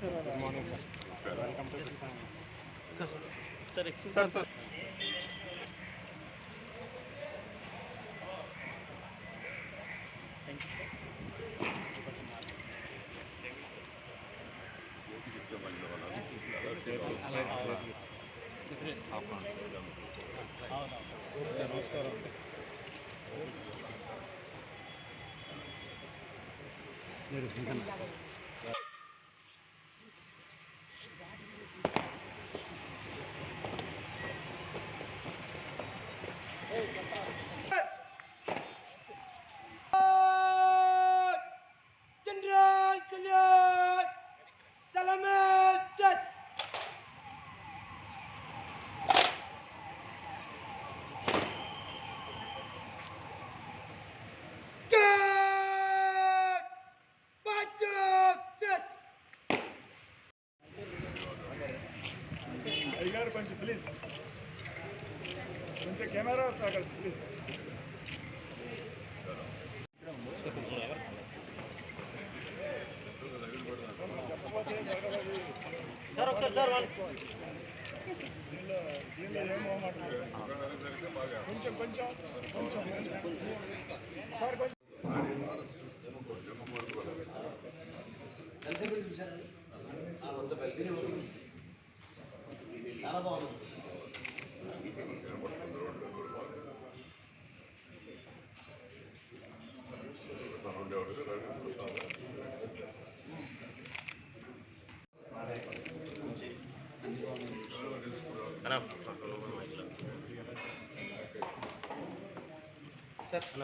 Good morning, sir. Welcome to sir. Sir. Thank you. నమస్కారం. అయ్యారు కొంచెం ప్లీజ్, కొంచెం కెమెరా సాగదు ప్లీజ్. కొంచెం కొంచెం కొంచెం సార్ కొంచెం చాలా బాగుంది.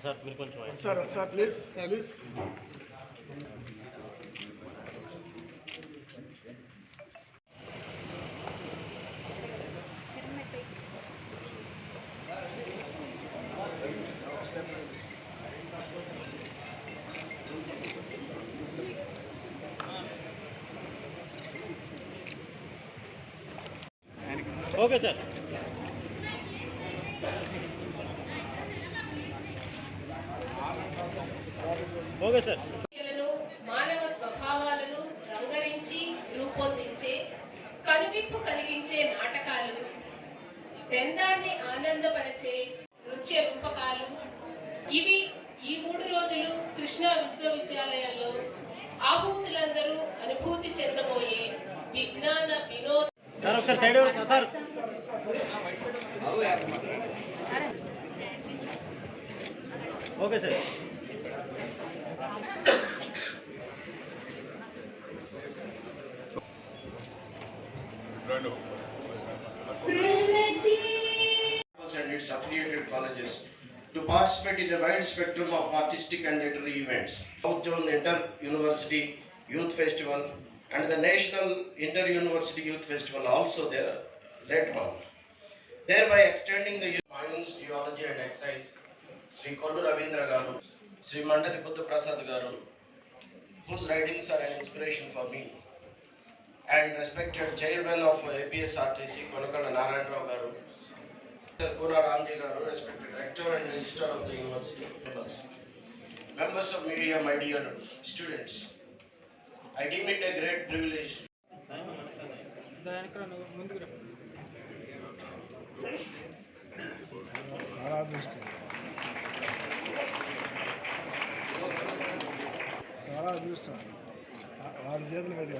సార్ మీరు కొంచెం sir sir please please. Okay sir. Okay sir. మానవ స్వభావాలను రంగరించి రూపొందించే కనువిప్పు కలిగించే నాటకాలు, బృందాన్ని ఆనందపరిచే నృత్య రూపకాలు ఇవి ఈ 3 రోజులు కృష్ణా విశ్వవిద్యాలయంలో ఆహూతులందరూ అనుభూతి చెందబోయే విజ్ఞాన వినోద. Okay sir. And its affiliated colleges to participate in a wide spectrum of artistic and literary events. South Zone Inter-University Youth Festival and the National Inter-University Youth Festival also there led on, thereby extending the Mines, Geology and Excise, Sri Kollu Ravindra Garu, Sri Mandali Buddha Prasad Garu, whose writings are an inspiration for me, and respected Chairman of APSRTC, Konakala Narayan Rao Garu, Kona Ramji Garu, respected Rector and Registrar of the University, members of media, my dear students, I deem it a great privilege. చాలా అదృష్టం, చాలా అదృష్టం వారి చేతుల మీద.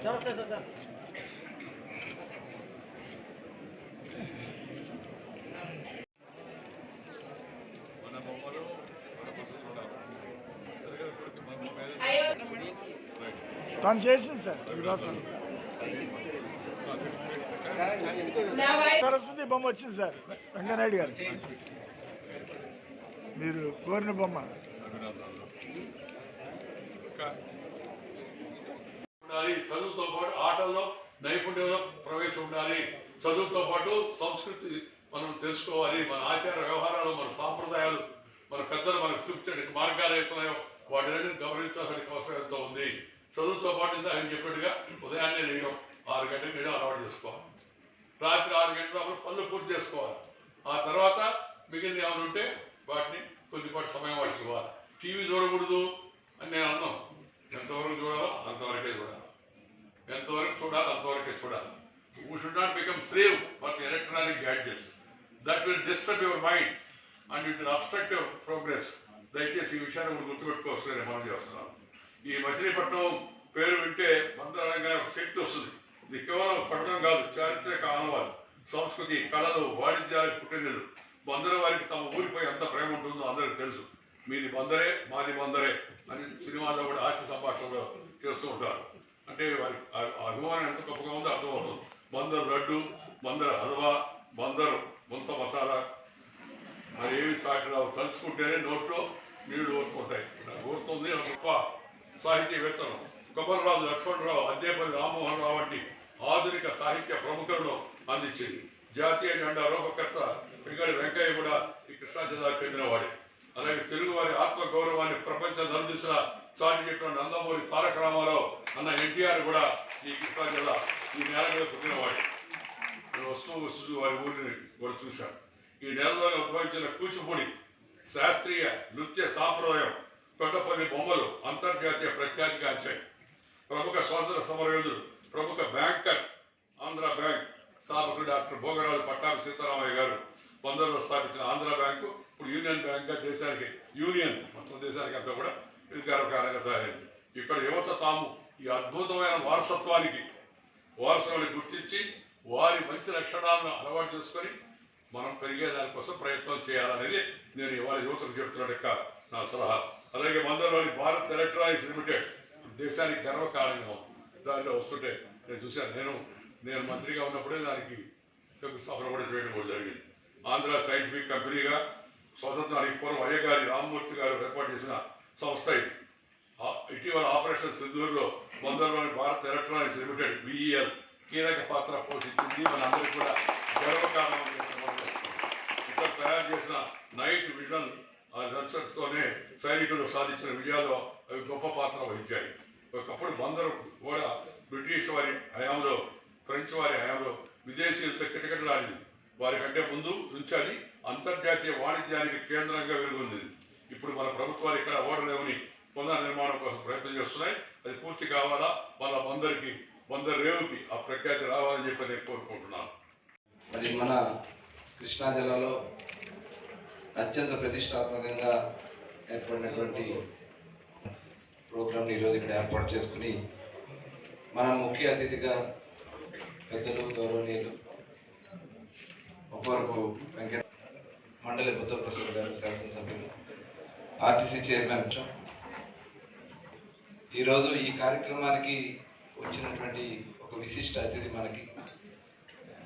తను చేసింది sir మీకోసం. సరస్వతి బొమ్మ వచ్చింది సార్, వెంకయ్యనాయుడు గారు మీరు కోరిన బొమ్మ. చదువుతో పాటు ఆటల్లో నైపుణ్యంలో ప్రవేశం ఉండాలి. చదువుతో పాటు సంస్కృతి మనం తెలుసుకోవాలి. మన ఆచార వ్యవహారాలు, మన సాంప్రదాయాలు, మన పెద్దలు మనకు చూపించే మార్గాలు అవుతున్నాయో వాటిని గౌరవించాల్సిన అవసరం ఎంతో ఉంది. చదువుతో పాటు ఇంత ఆయన చెప్పినట్టుగా ఉదయాన్నే లేయడం, 6 గంటలకు లేయడం అలవాటు చేసుకోవాలి. రాత్రి 6 గంటల పనులు పూర్తి చేసుకోవాలి. ఆ తర్వాత మిగిలిన ఏమైనా ఉంటే వాటిని కొద్దిపాటి సమయం వాటికి ఇవ్వాలి. టీవీ చూడకూడదు అని నేను అన్నాను. ఎంతవరకు చూడాలో అంతవరకే చూడాలి. ఎంతవరకు చూడాలి అంతవరకే చూడాలి. We should not become slave for the electronic gadgets. That will disturb your mind and it will obstruct your progress. దయచేసి ఈ విషయాన్ని కూడా గుర్తుపెట్టుకోవచ్చు నేను మనం చేస్తున్నాను. ఈ మచిలీపట్నం పేరు వింటే బందరంగా ఒక శక్తి వస్తుంది. ఇది కేవలం పట్టణం కాదు, చారిత్రక ఆనవాళ్ళు, సంస్కృతి, కళలు, వాణిజ్యాలకు పుట్టినది. బందరు వారికి తమ ఊరిపై ఎంత ప్రేమ ఉంటుందో అందరికీ తెలుసు. మీది బందరే, మాది బందరే అని సినిమాలో కూడా హాస్య సంభాషణలో చేస్తూ ఉంటారు. అంటే వారికి అభిమానం ఎంత గొప్పగా ఉందో అర్థమవుతుంది. బందరు లడ్డు, బందరు హల్వా, బందరు ముంత మసాలా, మరి ఏమి సాటిరావు తలుచుకుంటేనే నోట్లో నీళ్లు ఊరుతుంటాయి. ఊరుతుంది గొప్ప సాహితీవేత్తలు కొమర్రాజు లక్ష్మణరావు, అద్దేపల్లి రామ్మోహన్ రావు వంటి ఆధునిక సాహిత్య ప్రముఖులను అందించింది. జాతీయ జెండా రూపకర్త పింగళి వెంకయ్య కూడా ఈ కృష్ణా జిల్లాకు చెందినవాడే. అలాగే తెలుగు వారి ఆత్మగౌరవాన్ని ప్రపంచం నలుదిశ చాటి చెప్పిన నందమూరి తారక రామారావు అన్న ఎన్టీఆర్ కూడా ఈ కృష్ణా జిల్లా ఈ నేల మీద పుట్టినవాడే. వస్తూ వారి ఊరిని కూడా చూశాను. ఈ నెలలో ఉద్భవించిన కూచిపూడి శాస్త్రీయ నృత్య సాంప్రదాయం, కొండపల్లి బొమ్మలు అంతర్జాతీయ ప్రఖ్యాతిగాంచాయి. ప్రముఖ స్వాతంత్ర సమరయోధుడు, ప్రముఖ బ్యాంకర్, ఆంధ్ర బ్యాంక్ స్థాపకుడు డాక్టర్ భోగరాజు పట్టాభి సీతారామయ్య గారు 1900లో స్థాపించిన ఆంధ్ర బ్యాంకు ఇప్పుడు యూనియన్ బ్యాంక్గా దేశానికి మొత్తం దేశానికి అంతా కూడా ఇది గర్వకారణంగా తయారైంది. ఇక్కడ యువత తాము ఈ అద్భుతమైన వారసత్వానికి వారసులను గుర్తించి వారి మంచి లక్షణాలను అలవాటు చేసుకొని మనం పెరిగే దానికోసం ప్రయత్నం చేయాలనేది నేను ఇవాళ యువతకు చెప్తున్న నా సలహా. అలాగే మందలోని భారత్ ఎలక్ట్రానిక్స్ లిమిటెడ్ దేశానికి గర్వకారణంగా ఉంది. దాంట్లో వస్తుంటే నేను చూశాను. నేను మంత్రిగా ఉన్నప్పుడే దానికి శంకుస్థాపన కూడా చేయడం కూడా జరిగింది. ఆంధ్ర సైంటిఫిక్ కంపెనీగా స్వతంత్రానికి పూర్వం అయ్యగారి రామ్మూర్తి గారు ఏర్పాటు చేసిన సంస్థ ఇది. ఇటీవల ఆపరేషన్ సింధూర్లో మందలోని భారత్ ఎలక్ట్రానిక్స్ లిమిటెడ్ BEL కీలక పాత్ర పోషించింది. మనందరికీ కూడా గర్వకారణం. ఇక్కడ తయారు చేసిన నైట్ విజన్ సెన్సర్స్తోనే సైనికులు సాధించిన విజయాలు అవి గొప్ప పాత్ర వహించాయి. ఒకప్పుడు బందరు కూడా బ్రిటిష్ వారి హయాంలో, ఫ్రెంచ్ వారి హయాంలో విదేశీయులతో కిటకిటలాడింది. వారి కంటే ముందు నుంచి అది అంతర్జాతీయ వాణిజ్యానికి కేంద్రంగా వెలుగొంది. ఇప్పుడు మన ప్రభుత్వాలు ఇక్కడ ఓడరేవుని పునర్నిర్మాణం కోసం ప్రయత్నం చేస్తున్నాయి. అది పూర్తి కావాలా, వాళ్ళ బందర్ రేవుకి ఆ ప్రఖ్యాతి రావాలని చెప్పి నేను కోరుకుంటున్నాను. మరి మన కృష్ణా జిల్లాలో అత్యంత ప్రతిష్టాత్మకంగా ఏర్పడినటువంటి ప్రోగ్రాంని ఈరోజు ఇక్కడ ఏర్పాటు చేసుకుని మన ముఖ్య అతిథిగా పెద్దలు, గౌరవనీయులు ముప్పవరపు వెంకయ్య మండలి బుద్ధప్రసాద్ గారు, శాసనసభ్యులు, RTC చైర్మన్. ఈరోజు ఈ కార్యక్రమానికి వచ్చినటువంటి ఒక విశిష్ట అతిథి మనకి,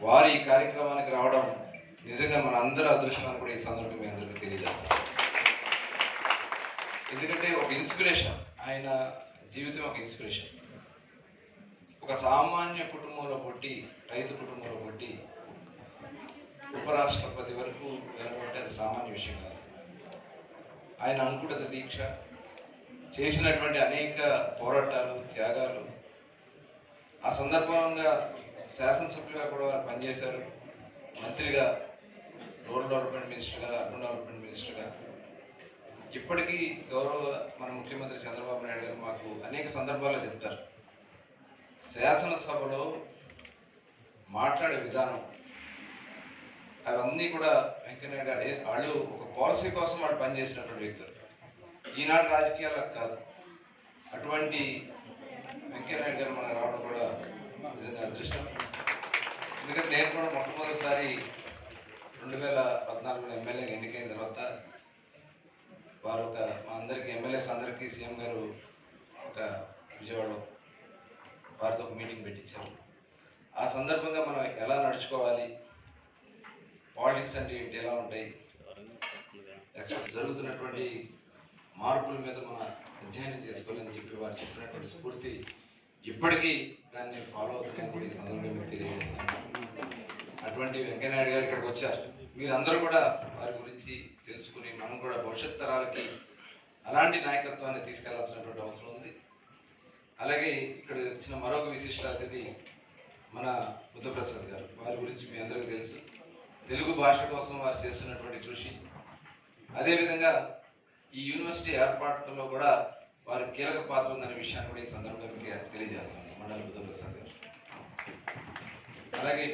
వారు ఈ కార్యక్రమానికి రావడం నిజంగా మన అందరి అదృష్టాన్ని కూడా ఈ సందర్భంగా మీ అందరికీ తెలియజేస్తాను. ఎందుకంటే ఒక ఇన్స్పిరేషన్, ఆయన జీవితం ఒక ఇన్స్పిరేషన్. ఒక సామాన్య కుటుంబంలో పుట్టి, రైతు కుటుంబంలో పుట్టి ఉపరాష్ట్రపతి వరకు వెళ్ళడం అంటే అది సామాన్య విషయం కాదు. ఆయన అంకుఠిత దీక్ష చేసినటువంటి అనేక పోరాటాలు, త్యాగాలు, ఆ సందర్భంగా శాసనసభ్యులుగా కూడా వారు పనిచేశారు. మంత్రిగా, రూరల్ డెవలప్మెంట్ మినిస్టర్గా, అర్బన్ డెవలప్మెంట్ మినిస్టర్గా. ఇప్పటికీ గౌరవ మన ముఖ్యమంత్రి చంద్రబాబు నాయుడు గారు మాకు అనేక సందర్భాల్లో చెప్తారు, శాసనసభలో మాట్లాడే విధానం అవన్నీ కూడా వెంకయ్యనాయుడు గారు వాళ్ళు ఒక పాలసీ కోసం వాళ్ళు పనిచేసినటువంటి వ్యక్తులు. ఈనాడు రాజకీయాలకు కాదు. అటువంటి వెంకయ్యనాయుడు గారు మనకు రావడం కూడా నిజంగా అదృష్టం. ఎందుకంటే నేను కూడా మొట్టమొదటిసారి 2014లో ఎమ్మెల్యేగా ఎన్నికైన తర్వాత వారు మా అందరికీ, ఎమ్మెల్యేస్ అందరికీ సీఎం గారు ఒక విజయవాడలో వారితో ఒక మీటింగ్ పెట్టించారు. ఆ సందర్భంగా మనం ఎలా నడుచుకోవాలి, పాలిటిక్స్ అంటే ఏంటి, ఎలా ఉంటాయి, జరుగుతున్నటువంటి మార్పుల మీద మన అధ్యయనం చేసుకోవాలని చెప్పి వారు చెప్పినటువంటి స్ఫూర్తి ఇప్పటికీ దాన్ని ఫాలో అవుతున్నాయని కూడా ఈ సందర్భంగా మీకు తెలియజేస్తాను. అటువంటి వెంకయ్యనాయుడు గారు ఇక్కడికి వచ్చారు. మీరందరూ కూడా వారి గురించి తెలుసుకుని మనం కూడా భవిష్యత్ తరాలకి అలాంటి నాయకత్వాన్ని తీసుకెళ్లాల్సినటువంటి అవసరం ఉంది. అలాగే ఇక్కడ వచ్చిన మరొక విశిష్ట అతిథి మన బుద్ధప్రసాద్ గారు. వారి గురించి మీ అందరికీ తెలుసు. తెలుగు భాష కోసం వారు చేస్తున్నటువంటి కృషి, అదేవిధంగా ఈ యూనివర్సిటీ ఏర్పాటులో కూడా వారి కీలక పాత్ర ఉందనే విషయాన్ని కూడా ఈ సందర్భంగా మీకు తెలియజేస్తాను మండల బుద్ధ ప్రసాద్ గారు. అలాగే